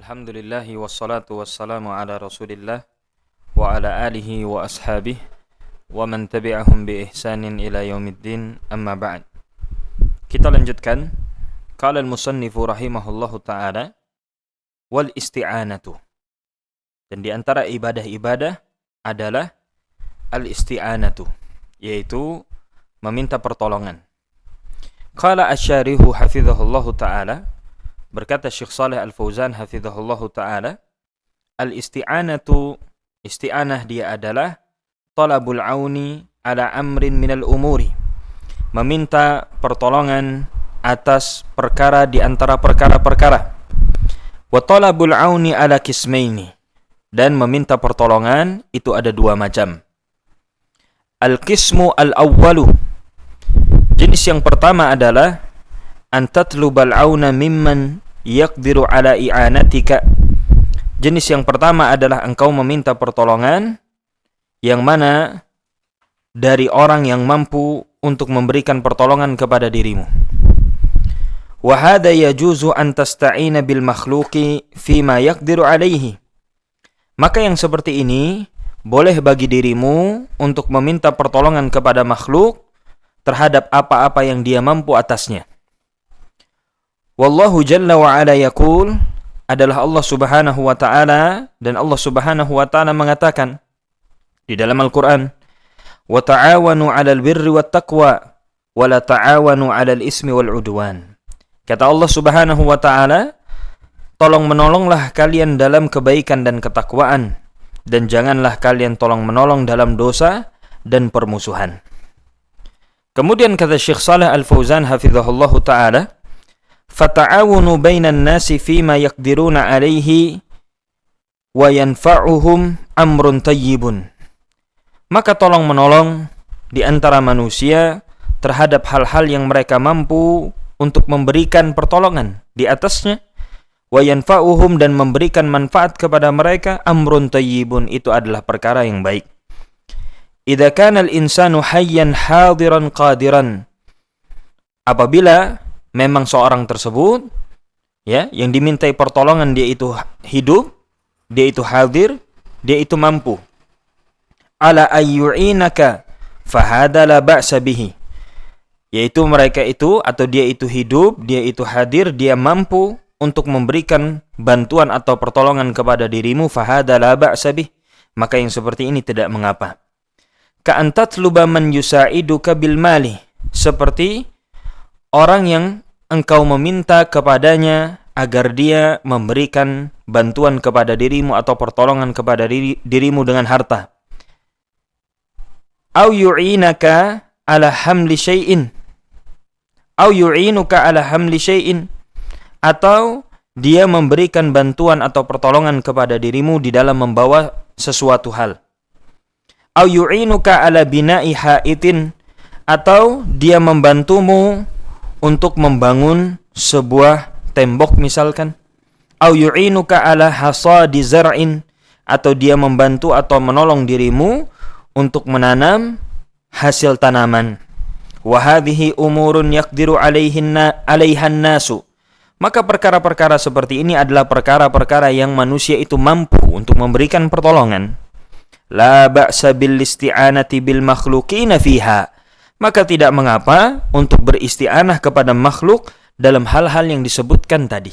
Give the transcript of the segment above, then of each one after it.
Alhamdulillahi wassalatu wassalamu ala rasulillah wa ala alihi wa ashabih wa man tabi'ahum bi ihsanin ila yaumiddin, amma ba'd. Kita lanjutkan. Qala al-musannifu rahimahullahu ta'ala wal isti'anatu. Dan di antara ibadah-ibadah adalah al-isti'anatu, yaitu meminta pertolongan. Qala asy-syarihu hafizahullahu ta'ala, berkata Syekh Shalih Al-Fauzan hafizahullahu ta'ala, al-isti'anatu, isti'anah dia adalah talabul auni ala amrin minal umuri, meminta pertolongan atas perkara di antara perkara-perkara. Wa talabul auni ala kismaini, dan meminta pertolongan itu ada dua macam. Al-qismu al-awwalu, jenis yang pertama adalah antatlubal auna mimman yaqdiru ala i'anatika. Jenis yang pertama adalah engkau meminta pertolongan yang mana dari orang yang mampu untuk memberikan pertolongan kepada dirimu. Wa hadha yajuzu an tasta'ina bil makhluqi fima yaqdiru alaihi. Maka yang seperti ini boleh bagi dirimu untuk meminta pertolongan kepada makhluk terhadap apa-apa yang dia mampu atasnya. Wallahu jalla wa ala yaqul, adalah Allah subhanahu wa ta'ala, dan Allah subhanahu wa ta'ala mengatakan di dalam Al-Quran, wa ta'awanu 'alal birri wat taqwa wa la ta'awanu 'alal ismi wal 'udwan. Kata Allah subhanahu wa ta'ala, tolong menolonglah kalian dalam kebaikan dan ketakwaan, dan janganlah kalian tolong menolong dalam dosa dan permusuhan. Kemudian kata Syekh Shalih Al-Fauzan hafizahullahu ta'ala, fata'awunu bainan nasi fima yaqdiruna alaihi wa yanfa'uhum amrun tayyibun. Maka tolong menolong di antara manusia terhadap hal-hal yang mereka mampu untuk memberikan pertolongan di atasnya, wa yanfa'uhum, dan memberikan manfaat kepada mereka, amrun tayyibun, itu adalah perkara yang baik. Idza kana al-insanu hayyan hadiran qadiran, apabila memang seorang tersebut ya yang dimintai pertolongan dia itu hidup, dia itu hadir, dia itu mampu, ala ayyu'inaka fahada la ba'sa bihi, yaitu mereka itu atau dia itu hidup, dia itu hadir, dia mampu untuk memberikan bantuan atau pertolongan kepada dirimu, fahada la ba'sa bih, maka yang seperti ini tidak mengapa. Ka antatluba man yusa'iduka bil mali, seperti orang yang engkau meminta kepadanya agar dia memberikan bantuan kepada dirimu atau pertolongan kepada dirimu dengan harta. Au yu'inaka ala hamli syai'in, au yu'inuka ala hamli syai'in, atau dia memberikan bantuan atau pertolongan kepada dirimu di dalam membawa sesuatu hal. Au yu'inuka ala bina'i ha'itin, atau dia membantumu untuk membangun sebuah tembok misalkan. Au yu'inuka ala hasadi zar'in, atau dia membantu atau menolong dirimu untuk menanam hasil tanaman. Wa hadhihi umurun yaqdiru 'alaihan nasu. Maka perkara-perkara seperti ini adalah perkara-perkara yang manusia itu mampu untuk memberikan pertolongan. La ba'sa bil isti'anati bil makhluqina fiha. Maka tidak mengapa untuk beristi'anah kepada makhluk dalam hal-hal yang disebutkan tadi.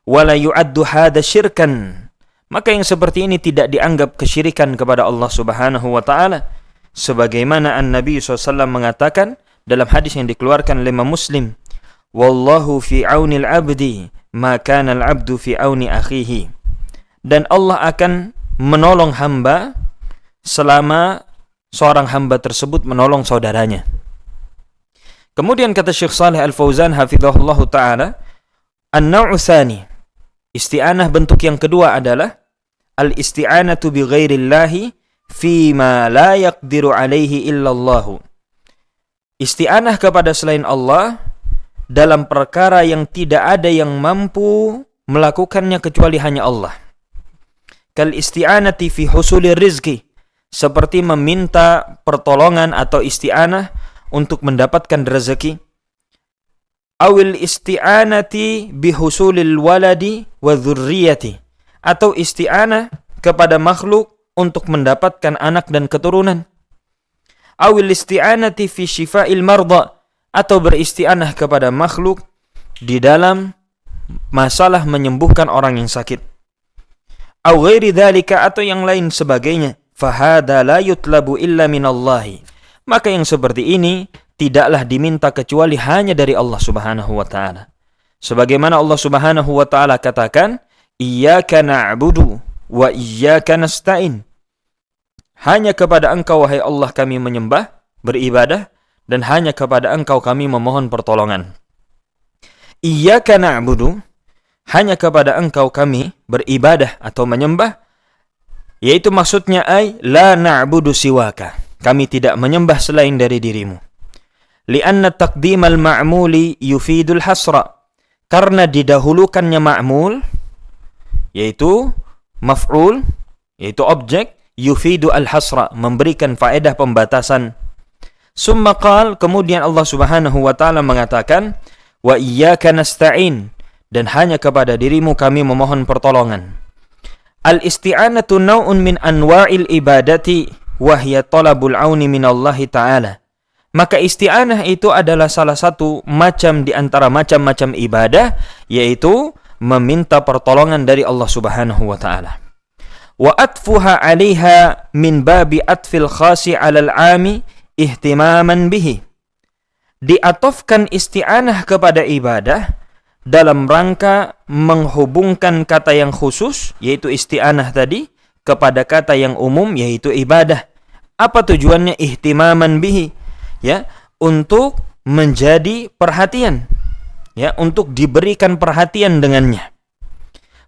Wala yu'addu hadha syirkan. Maka yang seperti ini tidak dianggap kesyirikan kepada Allah subhanahu wa ta'ala. Sebagaimana An-Nabi SAW mengatakan dalam hadis yang dikeluarkan oleh Imam Muslim, wallahu fi aunil abdi ma kana al-abdu fi auni akhihi. Dan Allah akan menolong hamba selama seorang hamba tersebut menolong saudaranya. Kemudian kata Syekh Shalih Al-Fauzan hafizahullahu ta'ala, an-naw'u tsani, isti'anah bentuk yang kedua adalah al-isti'anatu bi ghairillahi fima la yaqdiru alaihi illallahu. Isti'anah kepada selain Allah dalam perkara yang tidak ada yang mampu melakukannya kecuali hanya Allah. Kal isti'anati fi husulir rizki, seperti meminta pertolongan atau isti'anah untuk mendapatkan rezeki. Awil isti'anati bihusulil waladi wa dzurriyyati, atau isti'anah kepada makhluk untuk mendapatkan anak dan keturunan. Awil isti'anati fi syifa'il marda, atau beristi'anah kepada makhluk di dalam masalah menyembuhkan orang yang sakit. Aw ghairi dzalika, atau yang lain sebagainya. Fahada la yutlabu illa minallahi, maka yang seperti ini tidaklah diminta kecuali hanya dari Allah Subhanahu wa ta'ala. Sebagaimana Allah Subhanahu wa ta'ala katakan, iyyaka na'budu wa iyyaka nasta'in. Hanya kepada Engkau wahai Allah kami menyembah, beribadah, dan hanya kepada Engkau kami memohon pertolongan. Iyyaka na'budu, hanya kepada Engkau kami beribadah atau menyembah, yaitu maksudnya la na'budu siwaka, kami tidak menyembah selain dari dirimu. Lianna taqdimal ma'muli yufidul hasra, karena didahulukannya ma'mul, yaitu maf'ul, yaitu objek, yufidu al-hasra, memberikan faedah pembatasan. Summa qal, kemudian Allah Subhanahu wa ta'ala mengatakan, wa iyyaka nasta'in, dan hanya kepada dirimu kami memohon pertolongan. Al-isti'anatu naw'un min anwa'il ibadati wa hiya talabul auni minallahi ta'ala. Maka isti'anah itu adalah salah satu macam di antara macam-macam ibadah, yaitu meminta pertolongan dari Allah Subhanahu wa ta'ala. Wa atfuha 'alaiha min babi atfil khasi 'alal 'ami ihtimaman bihi. Diatofkan isti'anah kepada ibadah dalam rangka menghubungkan kata yang khusus, yaitu isti'anah tadi, kepada kata yang umum, yaitu ibadah. Apa tujuannya? Ihtimaman bihi, ya, untuk menjadi perhatian, ya, untuk diberikan perhatian dengannya.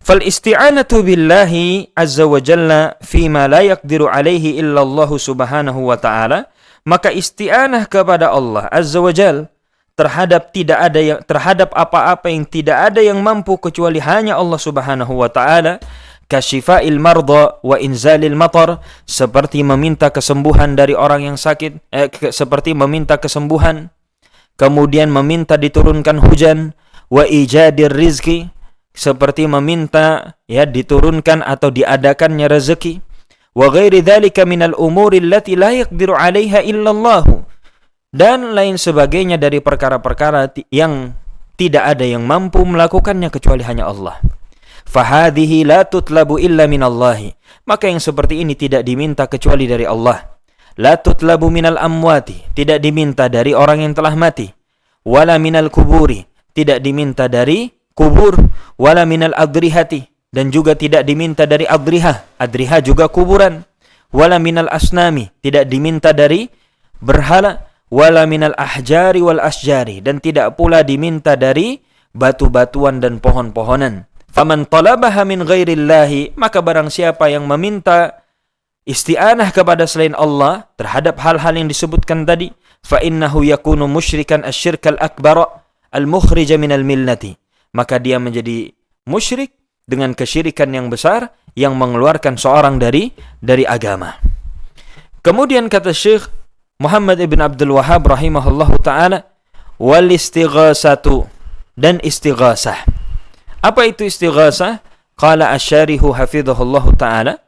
Fal isti'anatu billahi azza wa jalla fima la yaqdiru alaihi illa Allah Subhanahu wa ta'ala, maka isti'anah kepada Allah azza wa jalla terhadap apa-apa yang tidak ada yang mampu kecuali hanya Allah Subhanahu wa ta'ala, kasyifa'il marda wa inzalil matar, seperti meminta kesembuhan dari orang yang sakit, seperti meminta kesembuhan, kemudian meminta diturunkan hujan, wa ijadir rizki, seperti meminta, ya, diturunkan atau diadakannya rezeki, wa ghairi dzalika minal umuri allati la yaqdiru 'alaiha illa Allah, dan lain sebagainya dari perkara-perkara yang tidak ada yang mampu melakukannya kecuali hanya Allah. Fahadhihi la tutlabu illa minallahi, maka yang seperti ini tidak diminta kecuali dari Allah. La tutlabu minal amwati, tidak diminta dari orang yang telah mati. Wala minal kuburi, tidak diminta dari kubur. Wala minal adrihati, dan juga tidak diminta dari adrihah. Adrihah juga kuburan. Wala minal asnami, tidak diminta dari berhala. Wala minal ahjari wal asjari, dan tidak pula diminta dari batu-batuan dan pohon-pohonan. Faman talabaha min ghairillahi, maka barang siapa yang meminta isti'anah kepada selain Allah terhadap hal-hal yang disebutkan tadi, fa innahu yakunu musyrikan asyirkal akbar al-mukhrija minal millati, maka dia menjadi musyrik dengan kesyirikan yang besar yang mengeluarkan seorang dari agama. Kemudian kata Syekh Muhammad ibn Abdul Wahhab rahimahullahu ta'ala, wal istighasatu, dan istighasah. Apa itu istighasah? Qala asyarihu hafidhahullahu ta'ala,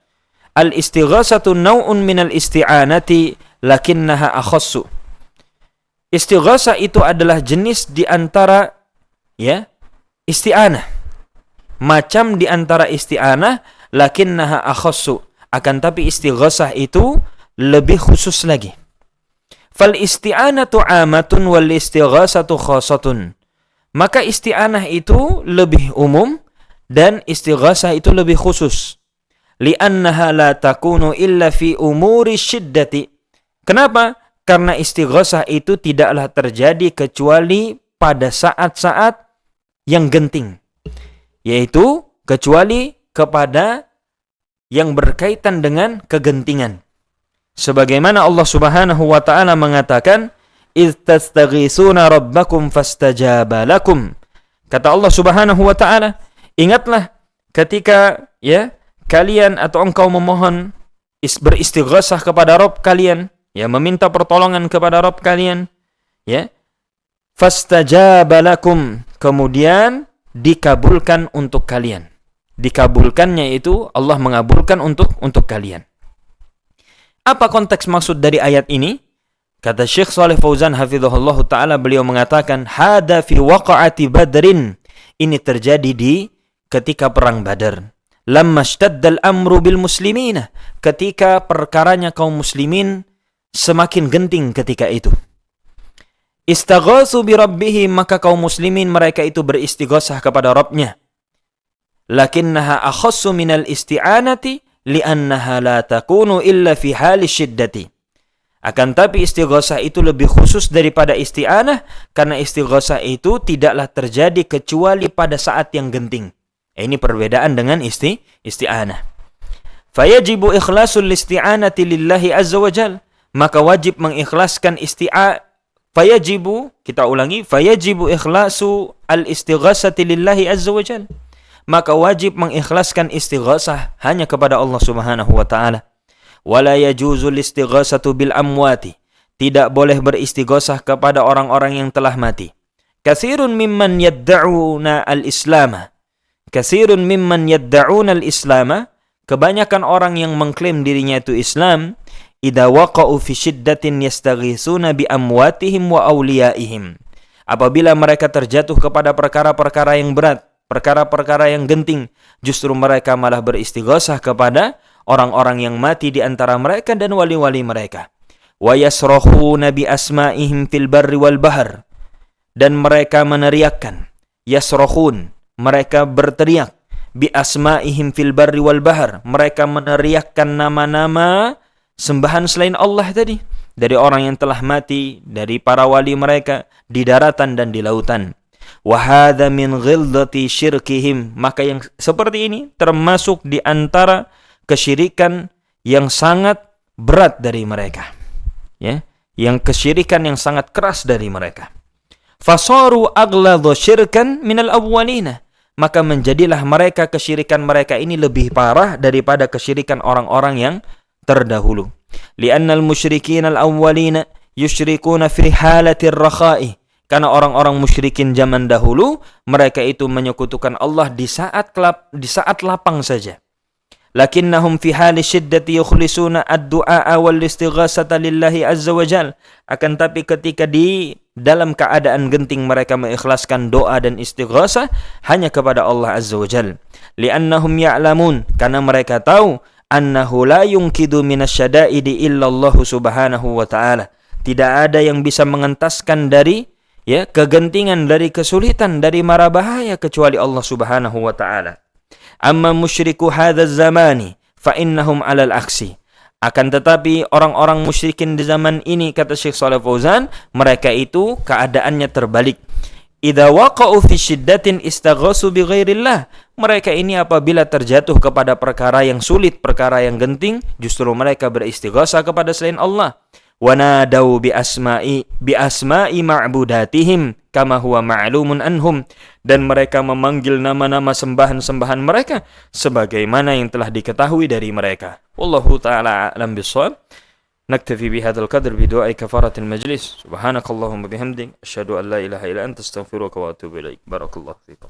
al istighasatu naw'un minal isti'anati lakinnaha akhassu. Istighasah itu adalah jenis di antara, ya, isti'anah. Macam di antara isti'anah, lakinnaha akhassu. Akan tapi istighasah itu lebih khusus lagi. Fal isti'anatu 'amatun wal istighasatu khassatun. Maka isti'anah itu lebih umum dan istighasah itu lebih khusus. Li'annaha la takunu illa fi umuri syiddati. Kenapa? Karena istighasah itu tidaklah terjadi kecuali pada saat-saat yang genting. Yaitu kecuali kepada yang berkaitan dengan kegentingan. Sebagaimana Allah Subhanahu wa ta'ala mengatakan, "Idz tastaghisuna rabbakum fastajaba lakum." Kata Allah Subhanahu wa ta'ala, ingatlah ketika, ya, kalian atau engkau memohon beristighasah kepada Rabb kalian, ya, meminta pertolongan kepada Rabb kalian, ya, fastajaba lakum, kemudian dikabulkan untuk kalian. dikabulkannya itu Allah mengabulkan untuk kalian. Apa konteks maksud dari ayat ini? Kata Syekh Shalih Fauzan hafizahullah taala, beliau mengatakan hada fi waqa'ati badrin, ini terjadi di ketika perang Badar. Lamma shtaddal amru bil muslimina, ketika perkaranya kaum muslimin semakin genting ketika itu. Istaghatsu bi rabbihim, maka kaum muslimin mereka itu beristighosah kepada Rabbnya. Lakinnaha akhassu minal isti'anati li'annaha la takunu illa fi hali syiddati. Akan tapi istighosah itu lebih khusus daripada isti'anah, karena istighosah itu tidaklah terjadi kecuali pada saat yang genting. Ini perbedaan dengan isti'anah. Fayajibu ikhlasul isti'anati lillahi azza wa jal, maka wajib mengikhlaskan fayajibu ikhlasu al-istighasati lillahi azza wa jal, maka wajib mengikhlaskan istighasah hanya kepada Allah Subhanahu wa taala. Wala yajuzul istighasatu bil amwati, tidak boleh beristighasah kepada orang-orang yang telah mati. Katsirun mimman yad'una al-islama, kebanyakan orang yang mengklaim dirinya itu Islam, idza waqa'u fi syiddatin yastaghisuna bi amwatihim wa awliyaihim, apabila mereka terjatuh kepada perkara-perkara yang berat, perkara-perkara yang genting, justru mereka malah beristighosah kepada orang-orang yang mati di antara mereka dan wali-wali mereka. Wa yasrahuna bi asma'ihim fil barri wal bahr, dan mereka meneriakkan, yasrahun, mereka berteriak, bi asma'ihim fil barri wal bahr, mereka meneriakkan nama-nama sembahan selain Allah tadi, dari orang yang telah mati, dari para wali mereka di daratan dan di lautan. Wa hadza min ghildzati syirkihim, maka yang seperti ini termasuk di antara kesyirikan yang sangat berat dari mereka, ya, yang kesyirikan yang sangat keras dari mereka. Fasaru aghladha syirkan minal awwalina, maka menjadilah mereka, kesyirikan mereka ini lebih parah daripada kesyirikan orang-orang yang terdahulu. Li'annal musyrikin al-awwalina yusyrikuna fi halatir rakha'i, karena orang-orang musyrikin zaman dahulu mereka itu menyekutukan Allah di saat lapang saja. Lakinnahum fi hali syiddati yukhlisuna ad-du'a wal istighasata lillahi azza wa jal, akan tapi ketika di dalam keadaan genting mereka mengikhlaskan doa dan istighasah hanya kepada Allah azza wa jal. Li'annahum ya'lamun, karena mereka tahu, annahu la yunkidu minasyada'idi illa Allah subhanahu wa ta'ala, tidak ada yang bisa mengentaskan dari kegentingan, dari kesulitan, dari mara bahaya kecuali Allah subhanahu wa ta'ala. Amma musyriku hadzal zamani fa innahum 'alal aksi, akan tetapi orang-orang musyrikin di zaman ini, kata Syekh Shalih Fauzan, mereka itu keadaannya terbalik. Idza waqa'u fi syiddatin istaghasu bi ghairillah, mereka ini apabila terjatuh kepada perkara yang sulit, perkara yang genting, justru mereka beristighasah kepada selain Allah. Wa nadau bi asma'i ma'budatihim kama huwa ma'lumun anhum, dan mereka memanggil nama-nama sembahan-sembahan mereka sebagaimana yang telah diketahui dari mereka. Wallahu ta'ala a'lam bissawab. Naktafi bihadzal qadr bi du'ai kafaratil majlis. Subhanakallahumma bihamdik asyhadu an la ilaha illa anta astaghfiruka wa atubu ilaik. Barakallahu fiikum.